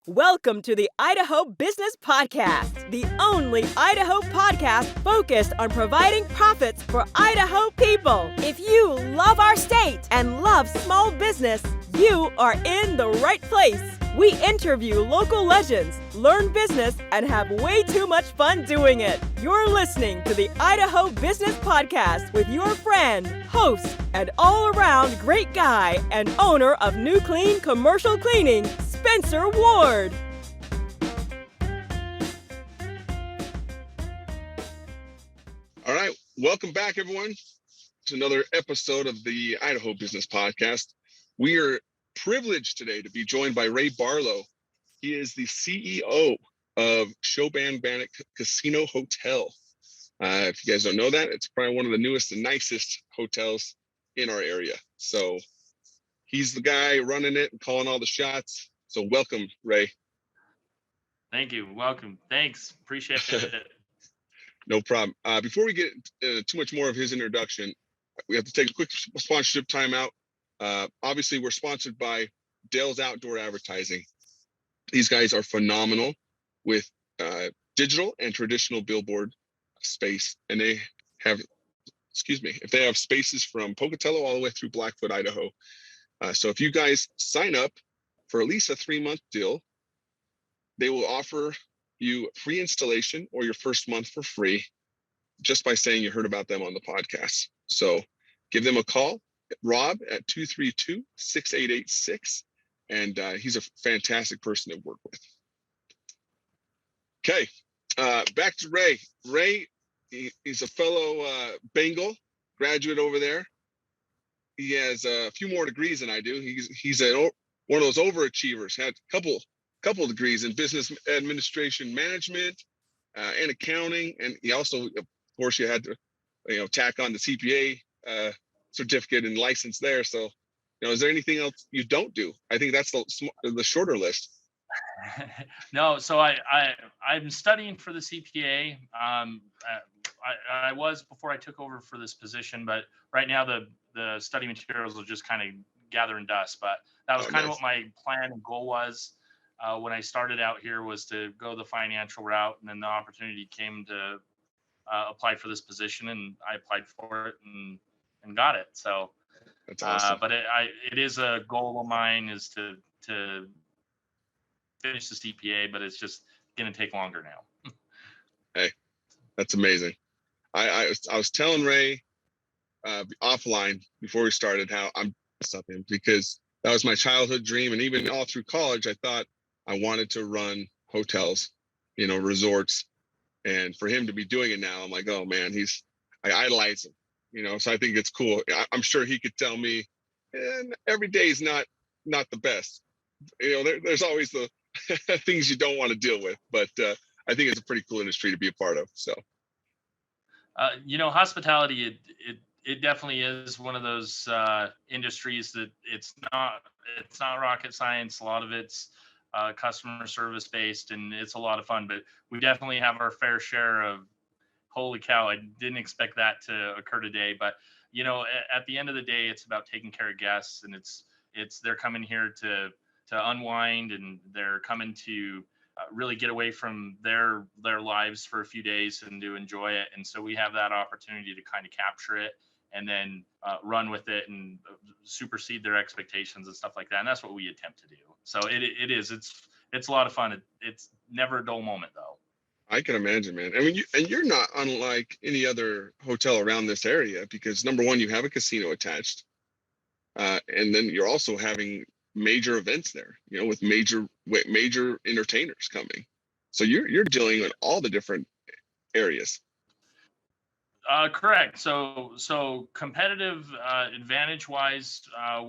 Welcome to the Idaho Business Podcast, the only Idaho podcast focused on providing profits for Idaho people. If you love our state and love small business, you are in the right place. We interview local legends, learn business, and have way too much fun doing it. You're listening to the Idaho Business Podcast with your friend, host, and all-around great guy and owner of New Clean Commercial Cleaning, Spencer Ward. All right, welcome back, everyone, to another episode of the Idaho Business Podcast. We are privileged today to be joined by Ray Barlow. He is the CEO of Showban Bannock Casino Hotel. If you guys don't know that, it's probably one of the newest and nicest hotels in our area. So he's the guy running it and calling all the shots. So welcome, Ray. Thank you. Welcome. Thanks. Appreciate it. No problem. Before we get too much more of his introduction, we have to take a quick sponsorship timeout. Obviously, we're sponsored by Dale's Outdoor Advertising. These guys are phenomenal with digital and traditional billboard space. And they have, if they have spaces from Pocatello all the way through Blackfoot, Idaho. So if you guys sign up for at least a 3-month deal, they will offer you free installation or your first month for free just by saying you heard about them on the podcast. So give them a call, Rob at 232-6886, and he's a fantastic person to work with. Okay, back to Ray. Ray, he's a fellow Bengal graduate over there. He has a few more degrees than I do. He's one of those overachievers. Had a couple of degrees in business administration management and accounting, and he also, of course, you had to tack on the CPA certificate and license there. So is there anything else you don't do? I think that's the shorter list. No, so I'm studying for the CPA. I was before I took over for this position, but right now the study materials are just kind of gathering dust. But that was kind of what my plan and goal was when I started out here, was to go the financial route, and then the opportunity came to apply for this position, and I applied for it and got it. So that's awesome. But it is a goal of mine, is to finish the CPA, but it's just going to take longer now. Hey, that's amazing. I was telling Ray offline before we started how I'm something, because that was my childhood dream, and even all through college, I thought I wanted to run hotels, resorts, and for him to be doing it now, I'm like, oh man, I idolize him, so I think it's cool. I'm sure he could tell me, and every day is not the best. There's always the things you don't want to deal with, but I think it's a pretty cool industry to be a part of. So, hospitality, it definitely is one of those industries that it's not rocket science. A lot of it's customer service based, and it's a lot of fun, but we definitely have our fair share of, holy cow, I didn't expect that to occur today. But at the end of the day, it's about taking care of guests, and they're coming here to unwind, and they're coming to really get away from their lives for a few days and to enjoy it. And so we have that opportunity to kind of capture it and then run with it and supersede their expectations and stuff like that. And that's what we attempt to do. So it's a lot of fun. It's never a dull moment, though. I can imagine, man. I mean, you're not unlike any other hotel around this area, because number one, you have a casino attached, and then you're also having major events there, with major entertainers coming. So you're dealing with all the different areas. Correct. So competitive advantage wise,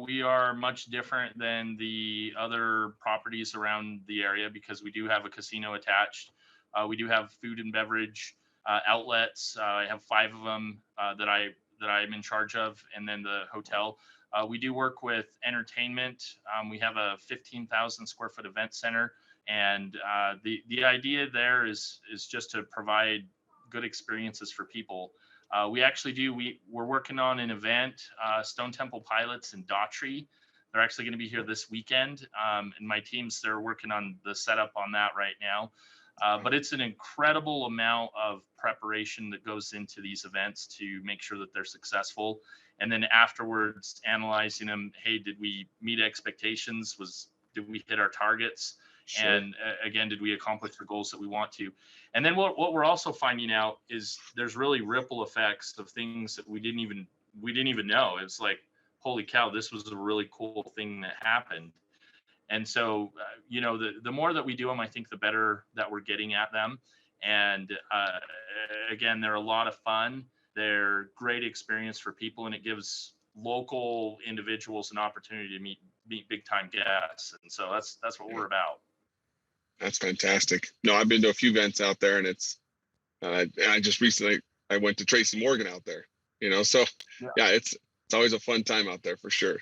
we are much different than the other properties around the area, because we do have a casino attached. We do have food and beverage outlets. I have 5 of them that I'm in charge of, and then the hotel. We do work with entertainment. We have a 15,000 square foot event center, and the idea there is just to provide good experiences for people. We're working on an event, Stone Temple Pilots in Daughtry, They're actually going to be here this weekend, and my teams, they're working on the setup on that right now. But it's an incredible amount of preparation that goes into these events to make sure that they're successful. And then afterwards, analyzing them. Hey, did we meet expectations? Did we hit our targets? Sure. And again, did we accomplish the goals that we want to? And then what we're also finding out is there's really ripple effects of things that we didn't even know. It's like, holy cow, this was a really cool thing that happened. And so, the more that we do them, I think the better that we're getting at them. And again, they're a lot of fun. They're great experience for people, and it gives local individuals an opportunity to meet big time guests. And so that's what we're about. That's fantastic. No, I've been to a few events out there, and it's I just recently I went to Tracy Morgan out there. So yeah, it's always a fun time out there for sure.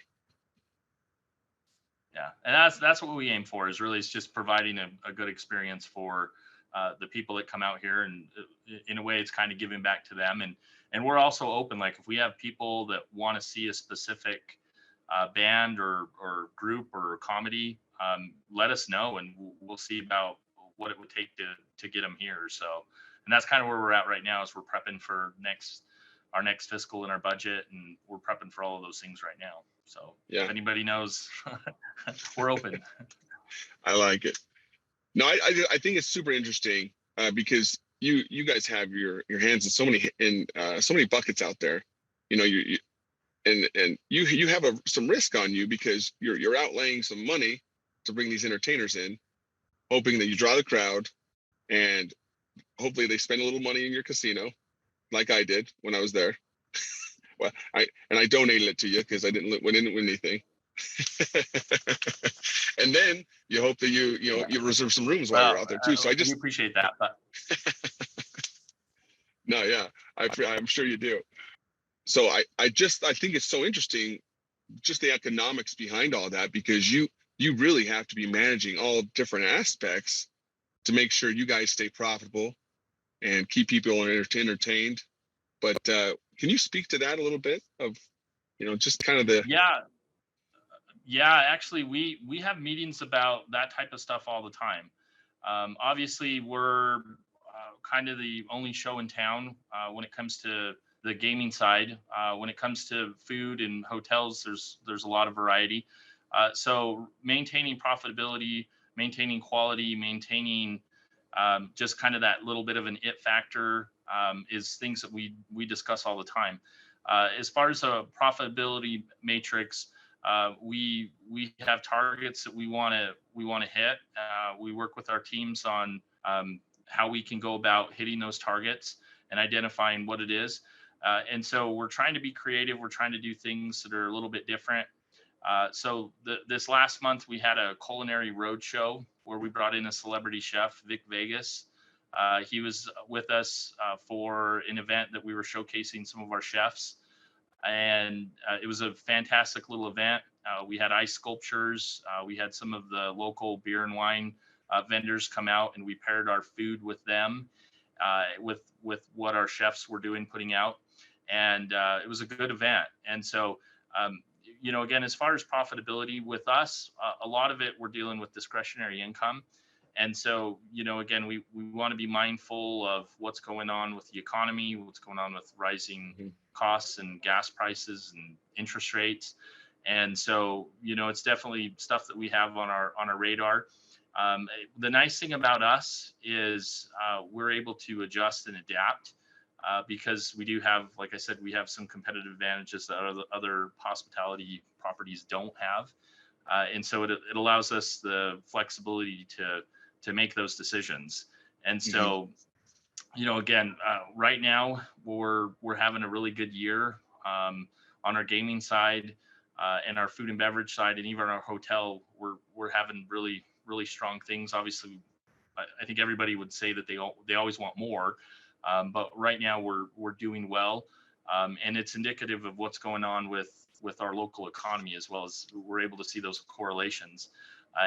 Yeah, and that's what we aim for, is really, it's just providing a good experience for the people that come out here, and in a way, it's kind of giving back to them. And we're also open. Like, if we have people that want to see a specific band or group or comedy, let us know, and we'll see about what it would take to get them here. So, and that's kind of where we're at right now, is we're prepping for our next fiscal and our budget, and we're prepping for all of those things right now. So yeah, if anybody knows, we're open. I like it. No, I think it's super interesting because you guys have your hands in so many buckets out there. You have some risk on you, because you're outlaying some money to bring these entertainers in, hoping that you draw the crowd, and hopefully they spend a little money in your casino, like I did when I was there. Well, I donated it to you because I didn't win anything. And then you hope that you reserve some rooms while you're out there too. So I just appreciate that. But no, yeah, I'm sure you do. So I think it's so interesting, just the economics behind all that, because you really have to be managing all different aspects to make sure you guys stay profitable and keep people entertained. But can you speak to that a little bit, of just kind of the actually we have meetings about that type of stuff all the time. Obviously, we're kind of the only show in town when it comes to the gaming side. When it comes to food and hotels, there's a lot of variety. So maintaining profitability, maintaining quality, maintaining just kind of that little bit of an it factor is things that we discuss all the time. As far as a profitability matrix, we have targets that we want to hit. We work with our teams on how we can go about hitting those targets and identifying what it is. And so we're trying to be creative. We're trying to do things that are a little bit different. So this last month, we had a culinary roadshow where we brought in a celebrity chef, Vic Vegas. He was with us for an event that we were showcasing some of our chefs. And it was a fantastic little event. We had ice sculptures. We had some of the local beer and wine vendors come out, and we paired our food with them, with what our chefs were putting out. And it was a good event. And so, again, as far as profitability with us, a lot of it, we're dealing with discretionary income. And so, again, we want to be mindful of what's going on with the economy, what's going on with rising costs and gas prices and interest rates. And so, it's definitely stuff that we have on our radar. The nice thing about us is we're able to adjust and adapt because we do have, like I said, we have some competitive advantages that other hospitality properties don't have. And so it allows us the flexibility to make those decisions. And so, again, right now we're having a really good year on our gaming side and our food and beverage side, and even our hotel. We're having really, really strong things. Obviously, I think everybody would say that they always want more, but right now we're doing well, and it's indicative of what's going on with our local economy, as well as we're able to see those correlations.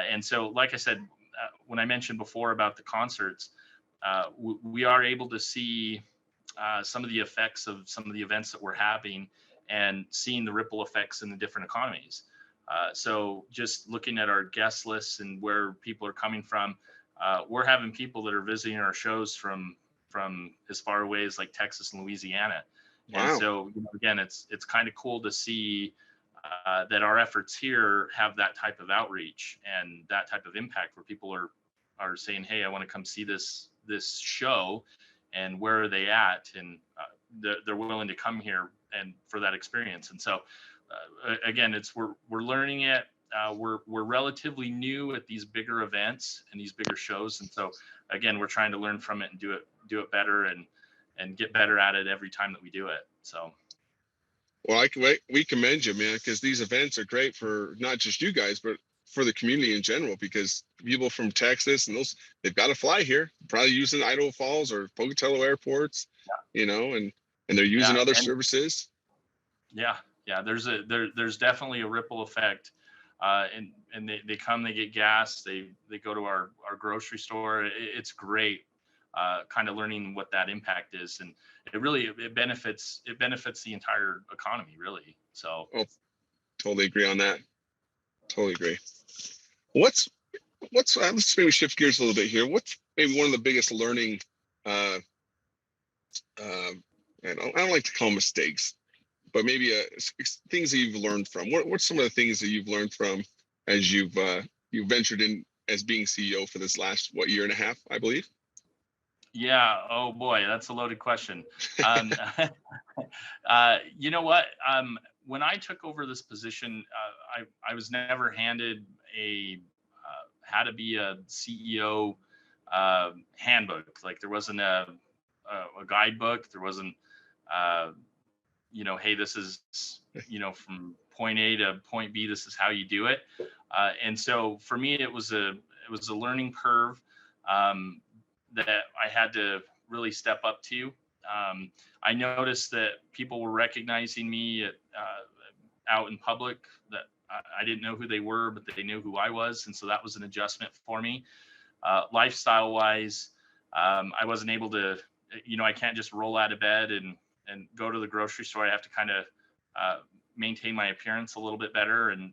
And so, like I said, when I mentioned before about the concerts, we are able to see some of the effects of some of the events that we're having, and seeing the ripple effects in the different economies. So just looking at our guest lists and where people are coming from, we're having people that are visiting our shows from as far away as like Texas and Louisiana. And Wow. so, again, it's kind of cool to see that our efforts here have that type of outreach and that type of impact, where people are saying, "Hey, I want to come see this show," and where are they at? And they're willing to come here and for that experience. And so, again, we're learning it. We're relatively new at these bigger events and these bigger shows, and so again, we're trying to learn from it and do it better and get better at it every time that we do it. So. Well, we commend you, man, because these events are great for not just you guys, but for the community in general, because people from Texas and they've got to fly here, probably using Idaho Falls or Pocatello airports, and they're using other services. Yeah. There's definitely a ripple effect. And they come, they get gas, they go to our grocery store. It's great. Kind of learning what that impact is, and it benefits the entire economy, really. So. Oh, totally agree on that. Totally agree. Let's maybe shift gears a little bit here. What's maybe one of the biggest learning, I don't like to call them mistakes, but maybe things that you've learned from. What's some of the things that you've learned from as you've ventured in as being CEO for this last year and a half, I believe? Yeah. Oh boy, that's a loaded question. You know what? When I took over this position, I was never handed a how to be a CEO handbook. Like, there wasn't a guidebook. There wasn't, hey, this is, from point A to point B, this is how you do it. And so for me, it was a learning curve that I had to really step up to. I noticed that people were recognizing me out in public, that I didn't know who they were, but they knew who I was. And so that was an adjustment for me. Lifestyle wise, I wasn't able to, I can't just roll out of bed and go to the grocery store. I have to kind of maintain my appearance a little bit better and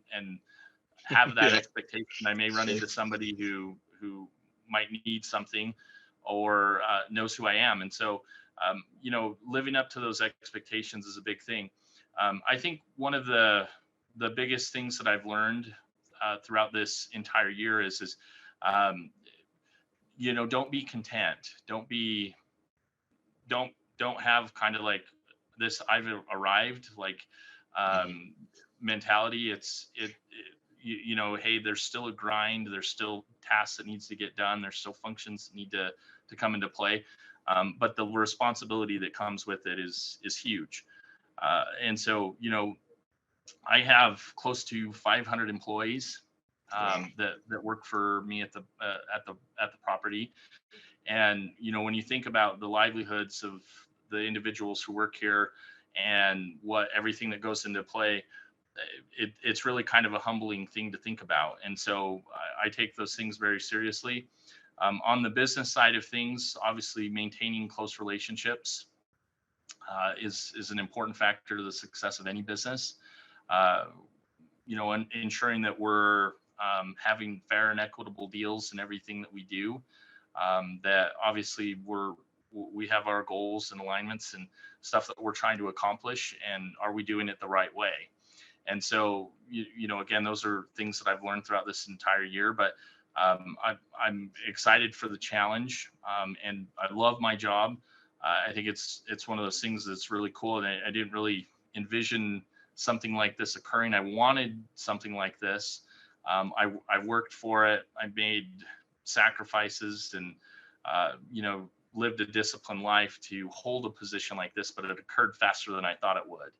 have that expectation. I may run into somebody who might need something or knows who I am. And so, living up to those expectations is a big thing. I think one of the biggest things that I've learned throughout this entire year is don't be content. Don't have kind of like this I've arrived mentality. Hey, there's still a grind. There's still tasks that needs to get done. There's still functions that need to come into play. But the responsibility that comes with it is huge. And so, I have close to 500 employees that work for me at the property. And, when you think about the livelihoods of the individuals who work here and everything that goes into play, it's really kind of a humbling thing to think about. And so I take those things very seriously. On the business side of things, obviously maintaining close relationships is an important factor to the success of any business. And ensuring that we're having fair and equitable deals in everything that we do. That obviously we have our goals and alignments and stuff that we're trying to accomplish, and are we doing it the right way? And so, again, those are things that I've learned throughout this entire year, but I'm excited for the challenge, and I love my job. I think it's one of those things that's really cool, and I didn't really envision something like this occurring. I wanted something like this. I worked for it. I made sacrifices and, lived a disciplined life to hold a position like this, but it occurred faster than I thought it would.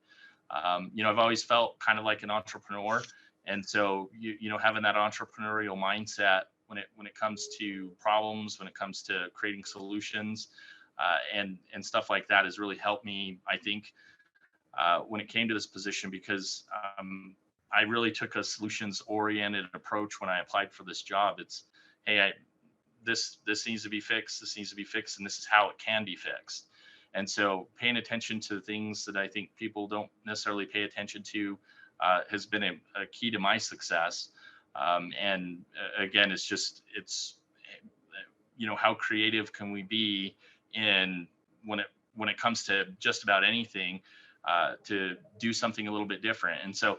I've always felt kind of like an entrepreneur. And so, having that entrepreneurial mindset when it comes to problems, when it comes to creating solutions, and stuff like that has really helped me, I think, when it came to this position, because I really took a solutions-oriented approach when I applied for this job. It's, hey, this needs to be fixed, this needs to be fixed, and this is how it can be fixed. And so paying attention to things that I think people don't necessarily pay attention to, has been a key to my success. And again, it's how creative can we be in when it comes to just about anything, to do something a little bit different. And so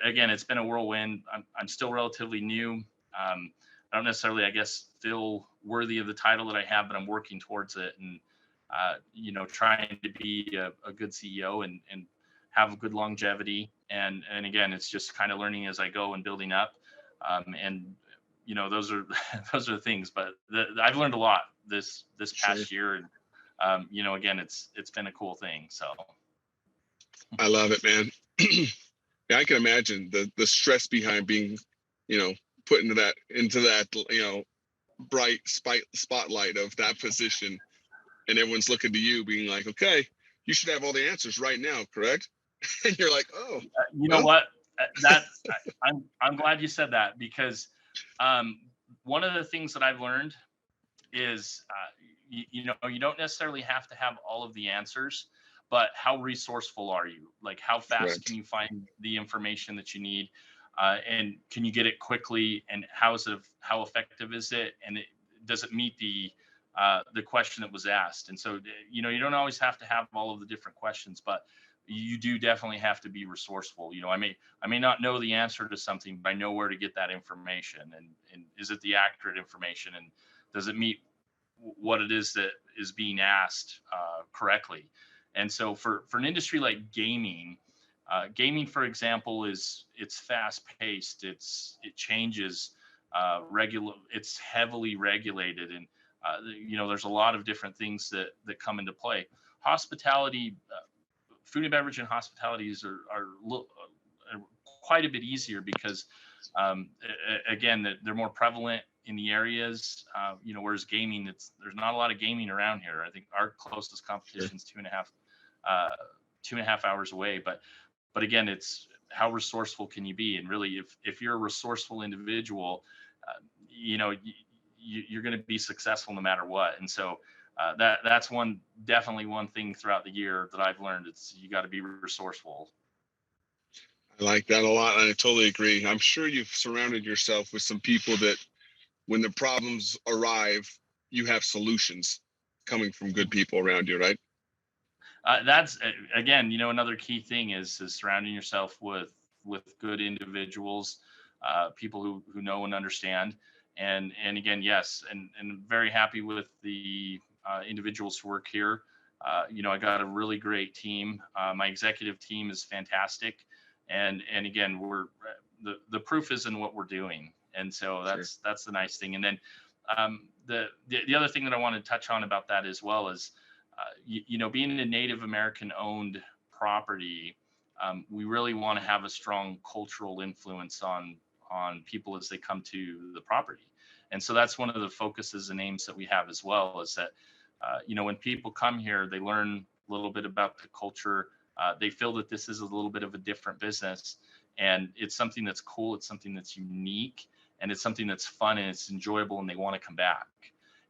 again, it's been a whirlwind. I'm still relatively new. I don't necessarily, I guess, feel worthy of the title that I have, but I'm working towards it, and trying to be a good CEO and have good longevity. And again, it's just kind of learning as I go and building up. And those are those are the things. But I've learned a lot this past year, and again, it's been a cool thing. So I love it, man. Yeah, I can imagine the stress behind being, put into that, bright spotlight of that position, and everyone's looking to you, being like, okay, you should have all the answers right now, correct? And you're like, oh, you know what? I'm glad you said that, because one of the things that I've learned is, you don't necessarily have to have all of the answers, but how resourceful are you? Like, how fast Correct. can you find the information that you need? And can you get it quickly? And how effective is it? And does it meet the question that was asked? And so, you don't always have to have all of the different questions, but you do definitely have to be resourceful. I may not know the answer to something, but I know where to get that information. And is it the accurate information? And does it meet what it is that is being asked correctly? And so for an industry like gaming, for example, it's fast paced. It changes it's heavily regulated, and there's a lot of different things that come into play. Hospitality, food and beverage and hospitalities are quite a bit easier, because again, they're more prevalent in the areas, whereas gaming, there's not a lot of gaming around here. I think our closest competition is 2.5 hours away. But again, it's how resourceful can you be? And really, if you're a resourceful individual, you're going to be successful no matter what. And so that's definitely one thing throughout the year that I've learned. It's, you got to be resourceful. I like that a lot, and I totally agree. I'm sure you've surrounded yourself with some people that, when the problems arrive, you have solutions coming from good people around you, right? That's, again, another key thing is surrounding yourself with good individuals, people who know and understand. And again, yes, and very happy with the individuals who work here. I got a really great team. My executive team is fantastic, and again, we're the proof is in what we're doing, and so that's the nice thing. And then the other thing that I want to touch on about that as well is, being a Native American owned property, we really want to have a strong cultural influence on people as they come to the property. And so that's one of the focuses and aims that we have as well, is that, when people come here, they learn a little bit about the culture. They feel that this is a little bit of a different business, and it's something that's cool. It's something that's unique, and it's something that's fun, and it's enjoyable, and they want to come back.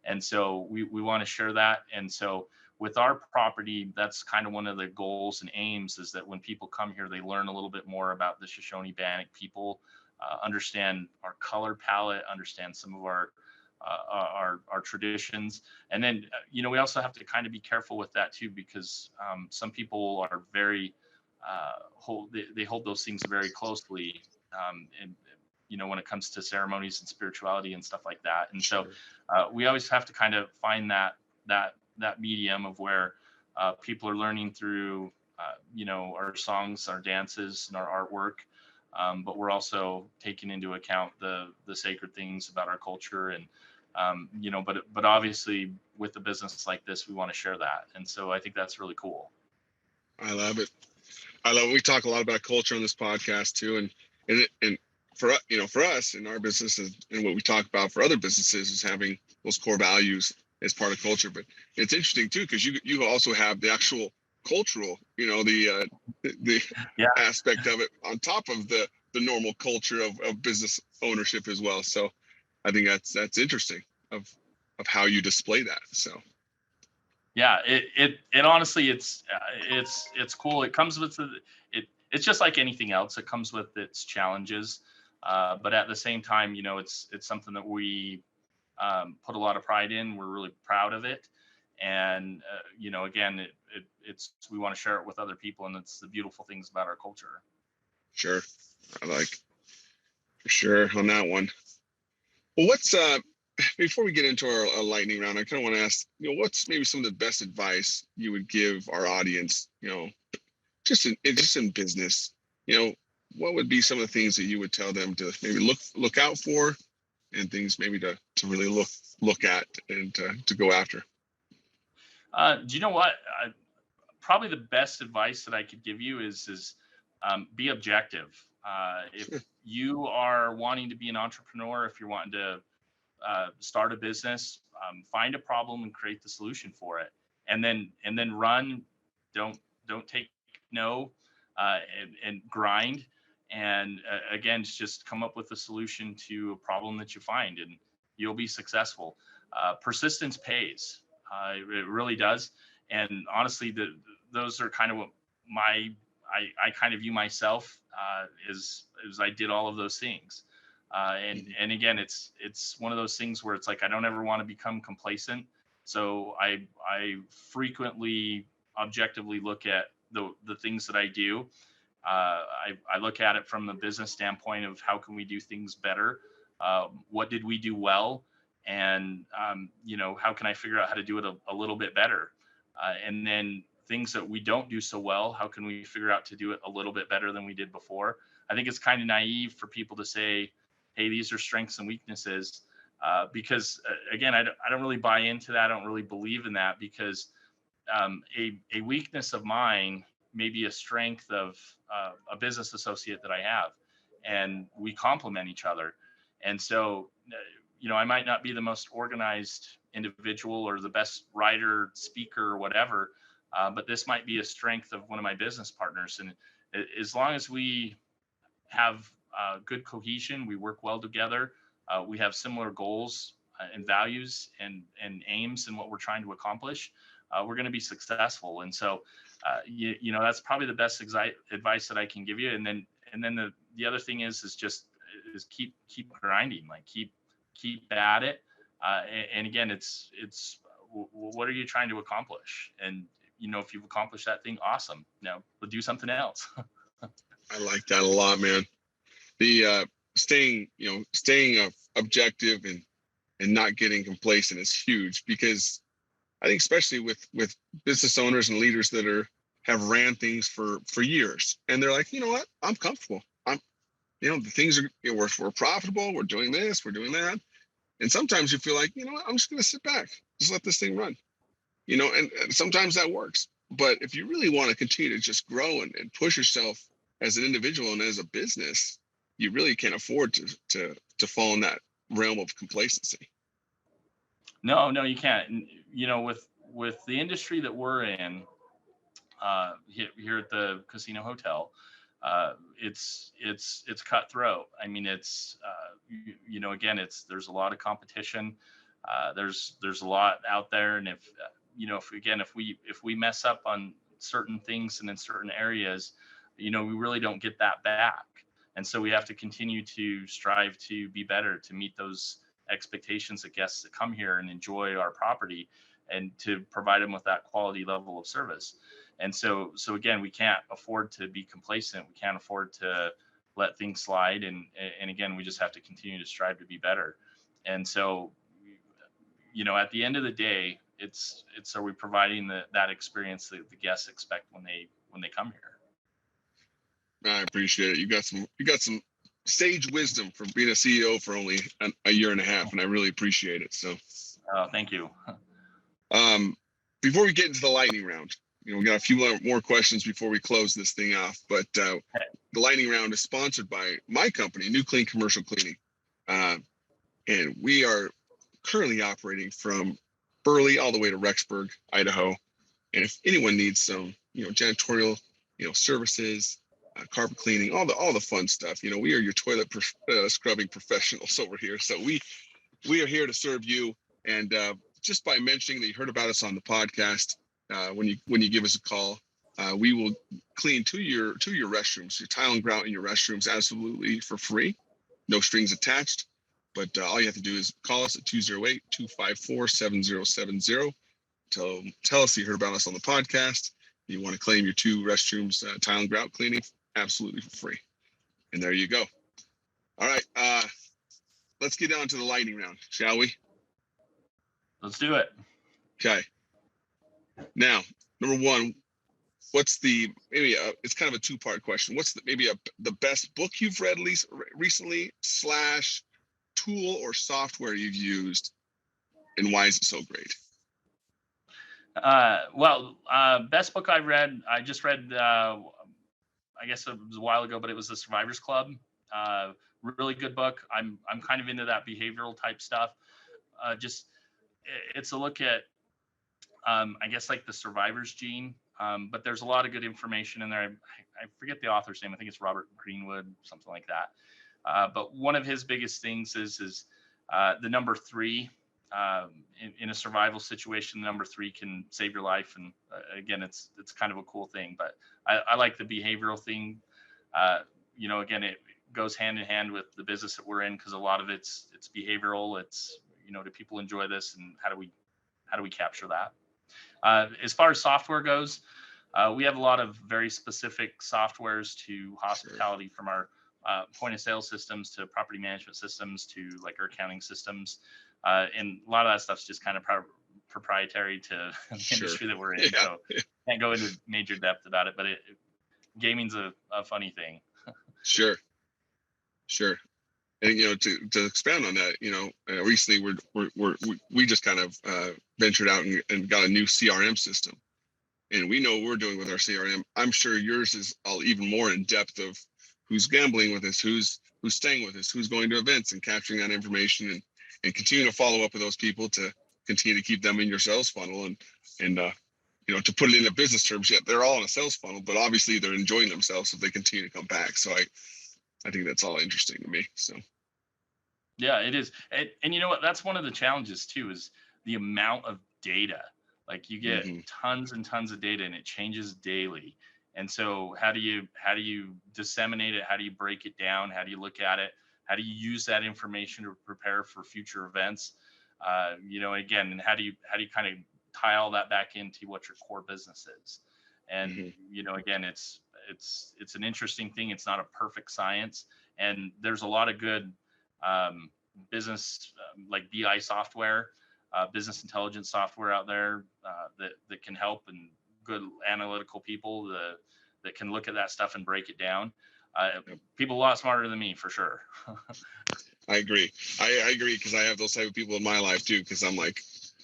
And so we want to share that. And so with our property, that's kind of one of the goals and aims, is that when people come here, they learn a little bit more about the Shoshone-Bannock people, understand our color palette, understand some of our traditions. And then, we also have to kind of be careful with that too, because some people are very, they hold those things very closely. And when it comes to ceremonies and spirituality and stuff like that. And so we always have to kind of find that medium of where people are learning through, our songs, our dances, and our artwork. But we're also taking into account the sacred things about our culture. And, but obviously with a business like this, we want to share that. And so I think that's really cool. I love it. We talk a lot about culture on this podcast too. And for us in our businesses, and what we talk about for other businesses, is having those core values as part of culture. But it's interesting too, because you also have the actual cultural, the aspect of it on top of the normal culture of business ownership as well. So I think that's interesting of how you display that. So yeah, it honestly, it's cool. It comes with it's just like anything else. It comes with its challenges, but at the same time, it's something that we put a lot of pride in. We're really proud of it, and again, it's we want to share it with other people, and it's the beautiful things about our culture. Sure, I like for sure on that one. Well, what's before we get into our lightning round, I kind of want to ask, what's maybe some of the best advice you would give our audience, just in business, what would be some of the things that you would tell them to maybe look out for, and things maybe to really look at and to go after? Do you know what? Probably the best advice that I could give you is be objective. If you are wanting to be an entrepreneur, if you're wanting to start a business, find a problem and create the solution for it, and then run. Don't take no, and grind. And again, just come up with a solution to a problem that you find, and you'll be successful. Persistence pays. It really does. And honestly, those are kind of what I kind of view myself as I did all of those things. And again, it's one of those things where it's like I don't ever want to become complacent. So I frequently objectively look at the things that I do. I look at it from the business standpoint of how can we do things better? What did we do well? And how can I figure out how to do it a little bit better? And then things that we don't do so well, how can we figure out to do it a little bit better than we did before? I think it's kind of naive for people to say, hey, these are strengths and weaknesses, because again, I don't really buy into that. I don't really believe in that, because a weakness of mine may be a strength of a business associate that I have, and we complement each other. And so, I might not be the most organized individual or the best writer, speaker, or whatever, but this might be a strength of one of my business partners. And as long as we have good cohesion, we work well together, we have similar goals and values and aims in what we're trying to accomplish, we're going to be successful. And so, that's probably the best advice that I can give you. And then the other thing is keep grinding, like keep at it. And again, it's what are you trying to accomplish? And if you've accomplished that thing, awesome. Now we'll do something else. I like that a lot, man. The staying objective and not getting complacent is huge, because I think especially with business owners and leaders that have ran things for years, and they're like, you know what, I'm comfortable. The things are, we're profitable. We're doing this, we're doing that. And sometimes you feel like, I'm just going to sit back, just let this thing run, and sometimes that works. But if you really want to continue to just grow and push yourself as an individual and as a business, you really can't afford to fall in that realm of complacency. No, you can't. And, with the industry that we're in, here at the casino hotel, it's cutthroat. I mean, it's again, there's a lot of competition. There's a lot out there, and if we mess up on certain things and in certain areas, we really don't get that back. And so we have to continue to strive to be better, to meet those expectations of guests that come here and enjoy our property, and to provide them with that quality level of service. And so again, we can't afford to be complacent. We can't afford to let things slide. And again, we just have to continue to strive to be better. And so, at the end of the day, it's are we providing that experience that the guests expect when they come here? I appreciate it. You got some sage wisdom from being a CEO for only a year and a half, and I really appreciate it. So, thank you. Before we get into the lightning round, we got a few more questions before we close this thing off. But the lightning round is sponsored by my company, New Clean Commercial Cleaning, and we are currently operating from Burley all the way to Rexburg, Idaho. And if anyone needs some, janitorial, services, carpet cleaning, all the fun stuff, we are your toilet scrubbing professionals over here. So we are here to serve you. And just by mentioning that you heard about us on the podcast, when you give us a call, We will clean to your restrooms, your tile and grout in your restrooms, absolutely for free, no strings attached. But all you have to do is call us at 208-254-7070. Tell us you heard about us on the podcast. You want to claim your 2 restrooms tile and grout cleaning, absolutely for free. And there you go. All right, let's get down to the lightning round, shall we? Let's do it. Okay. Now, number 1, what's the it's kind of a 2-part question. What's the best book you've read recently / tool or software you've used, and why is it so great? Best book I read, I just read, I guess it was a while ago, but it was The Survivors Club. Really good book. I'm kind of into that behavioral type stuff. It's a look at, I guess, like the survivor's gene. But there's a lot of good information in there. I forget the author's name. I think it's Robert Greenwood, something like that. But one of his biggest things is the number 3. In a survival situation, the number 3 can save your life. And again, it's kind of a cool thing. But I like the behavioral thing. Again, it goes hand in hand with the business that we're in, because a lot of it's behavioral. It's, do people enjoy this, and how do we capture that? As far as software goes, we have a lot of very specific softwares to hospitality, from our point of sale systems to property management systems to like our accounting systems. And a lot of that stuff's just kind of proprietary to the industry that we're in. Yeah. So can't go into major depth about it, but gaming's a funny thing. Sure. And to expand on that, recently we just kind of ventured out and got a new CRM system, and we know what we're doing with our CRM. I'm sure yours is all even more in depth of who's gambling with us, who's staying with us, who's going to events, and capturing that information and continue to follow up with those people to continue to keep them in your sales funnel and to put it into business terms. Yet they're all in a sales funnel, but obviously they're enjoying themselves if they continue to come back. So I think that's all interesting to me. So. Yeah, it is. And you know what? That's one of the challenges too, is the amount of data. Like you get tons and tons of data, and it changes daily. And so how do you disseminate it? How do you break it down? How do you look at it? How do you use that information to prepare for future events? Again, and how do you kind of tie all that back into what your core business is? And again, it's an interesting thing. It's not a perfect science, and there's a lot of good business like BI software, business intelligence software out there that can help, and good analytical people that can look at that stuff and break it down. People a lot smarter than me, for sure. I agree. I agree, because I have those type of people in my life too, because I'm like,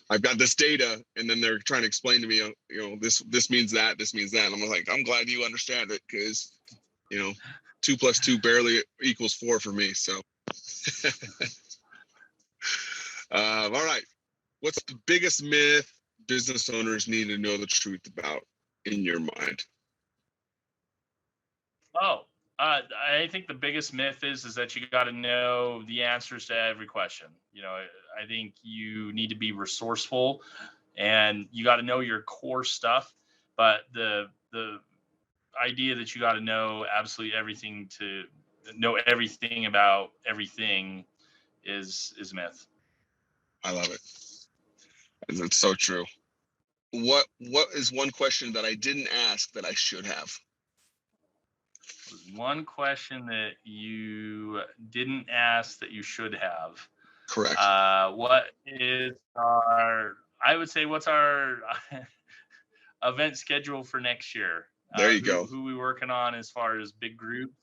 I've got this data, and then they're trying to explain to me, this means that, this means that. And I'm like, I'm glad you understand it, because 2 + 2 barely equals 4 for me. So all right, what's the biggest myth business owners need to know the truth about, in your mind? I think the biggest myth is that you got to know the answers to every question. I think you need to be resourceful, and you got to know your core stuff. But the idea that you got to know absolutely everything, to know everything about everything, is myth. I love it. That's so true. What is one question that I didn't ask that I should have? One question that you didn't ask that you should have. Correct. What's our event schedule for next year? There you go. Who we working on as far as big groups?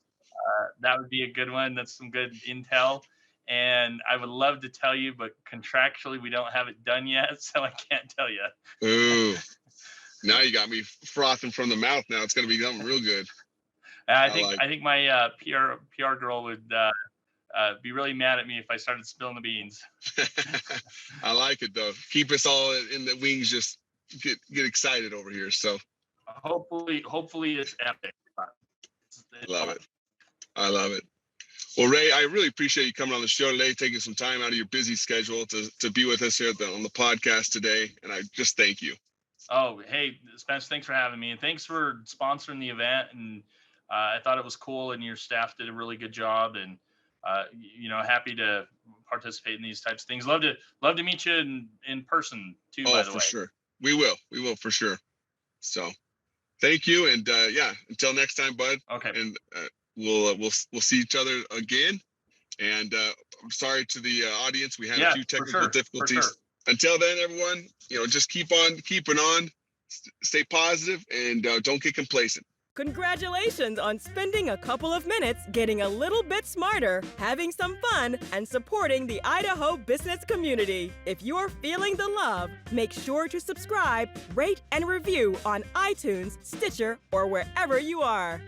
That would be a good one. That's some good intel. And I would love to tell you, but contractually we don't have it done yet, so I can't tell you. Ooh, now you got me frothing from the mouth. Now it's going to be something real good. I think my PR girl would be really mad at me if I started spilling the beans. I like it though. Keep us all in the wings. Just get excited over here. So hopefully it's epic. I love it. Well, Ray, I really appreciate you coming on the show today, taking some time out of your busy schedule to be with us here on the podcast today. And I just thank you. Oh, hey, Spence, thanks for having me, and thanks for sponsoring the event. And I thought it was cool, and your staff did a really good job. And happy to participate in these types of things. Love to meet you in person too. Oh, By the for way. sure. We will for sure. So thank you. And yeah, until next time, bud. Okay. And we'll see each other again. And I'm sorry to the audience. We had a few technical difficulties. For sure. Until then, everyone, just keep on keeping on, stay positive, and don't get complacent. Congratulations on spending a couple of minutes getting a little bit smarter, having some fun, and supporting the Idaho business community. If you're feeling the love, make sure to subscribe, rate, and review on iTunes, Stitcher, or wherever you are.